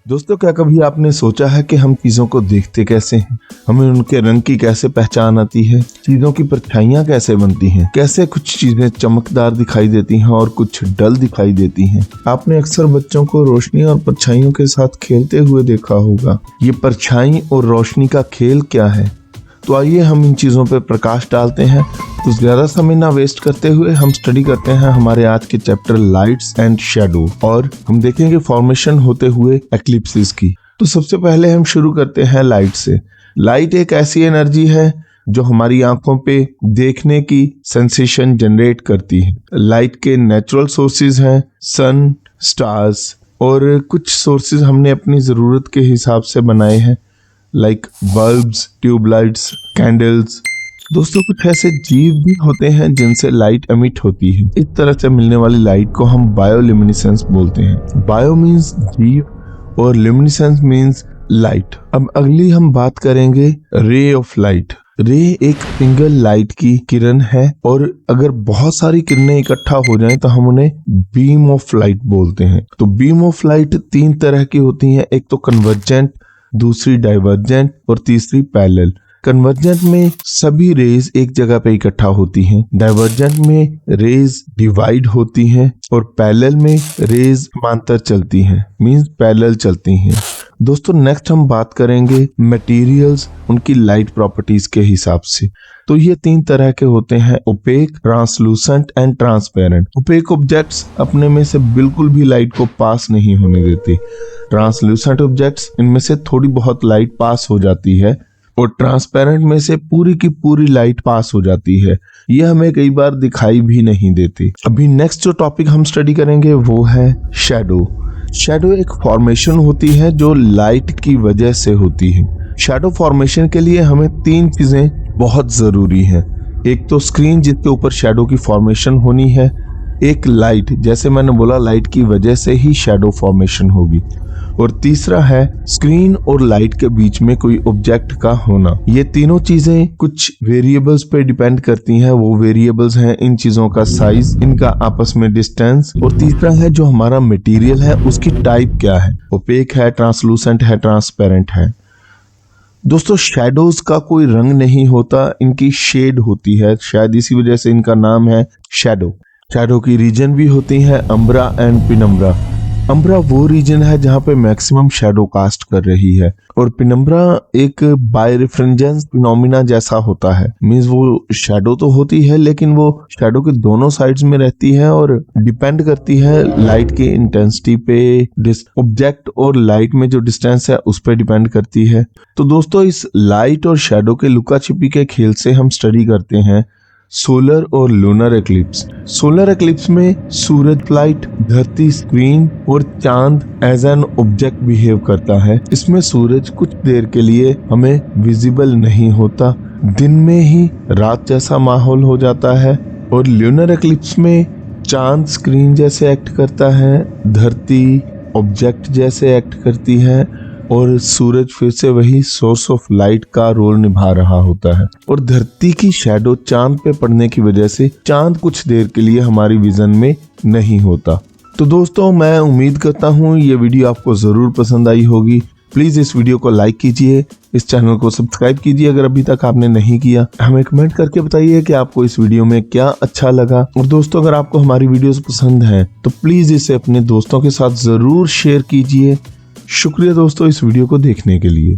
दोस्तों, क्या कभी आपने सोचा है कि हम चीजों को देखते कैसे हैं? हमें उनके रंग की कैसे पहचान आती है? चीजों की परछाइयां कैसे बनती हैं? कैसे कुछ चीजें चमकदार दिखाई देती हैं और कुछ डल दिखाई देती हैं? आपने अक्सर बच्चों को रोशनी और परछाइयों के साथ खेलते हुए देखा होगा। ये परछाई और रोशनी का खेल क्या है? तो आइए हम इन चीजों पर प्रकाश डालते हैं। तो ज्यादा समय ना वेस्ट करते हुए हम स्टडी करते हैं हमारे आज के चैप्टर लाइट्स एंड शैडो, और हम देखेंगे फॉर्मेशन होते हुए एक्लिप्सिस की। तो सबसे पहले हम शुरू करते हैं लाइट से। लाइट एक ऐसी एनर्जी है जो हमारी आंखों पे देखने की सेंसेशन जनरेट करती है। लाइट के नेचुरल सोर्सेज हैं सन, स्टार्स, और कुछ सोर्सेज हमने अपनी जरूरत के हिसाब से बनाए हैं, लाइक बल्ब्स, ट्यूबलाइट्स, कैंडल्स। दोस्तों, कुछ ऐसे जीव भी होते हैं जिनसे लाइट एमिट होती है। इस तरह से मिलने वाली लाइट को हम बायोल्यूमिनेसेंस बोलते हैं। बायो मीन्स जीव और ल्यूमिनेसेंस मीन्स लाइट। अब अगली हम बात करेंगे रे ऑफ लाइट। रे एक सिंगल लाइट की किरण है, और अगर बहुत सारी किरणें इकट्ठा हो जाएं तो हम उन्हें बीम ऑफ लाइट बोलते हैं। तो बीम ऑफ लाइट 3 तरह की होती हैं, एक तो कन्वर्जेंट, दूसरी डाइवर्जेंट और तीसरी पैरेलल। कन्वर्जेंट में सभी रेज एक जगह पे इकट्ठा होती हैं, डाइवर्जेंट में रेज डिवाइड होती हैं, और पैरेलल में रेज समांतर चलती हैं, मींस पैरेलल चलती हैं। दोस्तों, नेक्स्ट हम बात करेंगे मटेरियल्स, उनकी लाइट प्रॉपर्टीज के हिसाब से। तो ये 3 तरह के होते हैं, opaque, translucent and transparent. Opaque objects अपने में से बिल्कुल भी लाइट को पास नहीं होने देते। ट्रांसलूसेंट ऑब्जेक्ट्स, इनमें से थोड़ी बहुत लाइट पास हो जाती है, और ट्रांसपेरेंट में से पूरी की पूरी लाइट पास हो जाती है। ये हमें कई बार दिखाई भी नहीं देती। अभी नेक्स्ट जो टॉपिक हम स्टडी करेंगे वो है शैडो। शैडो एक फॉर्मेशन होती है जो लाइट की वजह से होती है। शैडो फॉर्मेशन के लिए हमें 3 चीजें बहुत जरूरी हैं। एक तो स्क्रीन जिसके ऊपर शैडो की फॉर्मेशन होनी है, एक लाइट, जैसे मैंने बोला लाइट की वजह से ही शैडो फॉर्मेशन होगी, और तीसरा है स्क्रीन और लाइट के बीच में कोई ऑब्जेक्ट का होना। ये तीनों चीजें कुछ वेरिएबल्स पे डिपेंड करती हैं। वो वेरिएबल्स हैं इन चीजों का साइज, इनका आपस में डिस्टेंस, और तीसरा है जो हमारा मटेरियल है उसकी टाइप क्या है, ओपेक है, ट्रांसलूसेंट है, ट्रांसपेरेंट है। दोस्तों, शैडोज का कोई रंग नहीं होता, इनकी शेड होती है, शायद इसी वजह से इनका नाम है शैडो। शैडो की रीजन भी होती है अम्ब्रा एंड पिनम्ब्रा। अम्ब्रा वो रीजन है जहां पे मैक्सिमम शैडो कास्ट कर रही है, और पिनम्ब्रा एक बायरिफ्रेंजेंस फिनोमिना जैसा होता है। मींस वो शैडो तो होती है लेकिन वो शैडो के दोनों साइड्स में रहती है और डिपेंड करती है लाइट की इंटेंसिटी पे, ऑब्जेक्ट और लाइट में जो डिस्टेंस है उस पर डिपेंड करती है। तो दोस्तों, इस लाइट और शैडो के लुका छिपी के खेल से हम स्टडी करते हैं सोलर और लूनर एक्लिप्स। सोलर एक्लिप्स में सूरज लाइट, धरती स्क्रीन और चांद एज एन ऑब्जेक्ट बिहेव करता है। इसमें सूरज कुछ देर के लिए हमें विजिबल नहीं होता, दिन में ही रात जैसा माहौल हो जाता है। और लूनर एक्लिप्स में चांद स्क्रीन जैसे एक्ट करता है, धरती ऑब्जेक्ट जैसे एक्ट करती है, और सूरज फिर से वही सोर्स ऑफ लाइट का रोल निभा रहा होता है। और धरती की शैडो चांद पे पड़ने की वजह से चांद कुछ देर के लिए हमारी विजन में नहीं होता। तो दोस्तों, मैं उम्मीद करता हूँ ये वीडियो आपको जरूर पसंद आई होगी। प्लीज इस वीडियो को लाइक कीजिए, इस चैनल को सब्सक्राइब कीजिए अगर अभी तक आपने नहीं किया। हमें कमेंट करके बताइए कि आपको इस वीडियो में क्या अच्छा लगा। और दोस्तों, अगर आपको हमारी वीडियोस पसंद हैं तो प्लीज इसे अपने दोस्तों के साथ जरूर शेयर कीजिए। शुक्रिया दोस्तों इस वीडियो को देखने के लिए।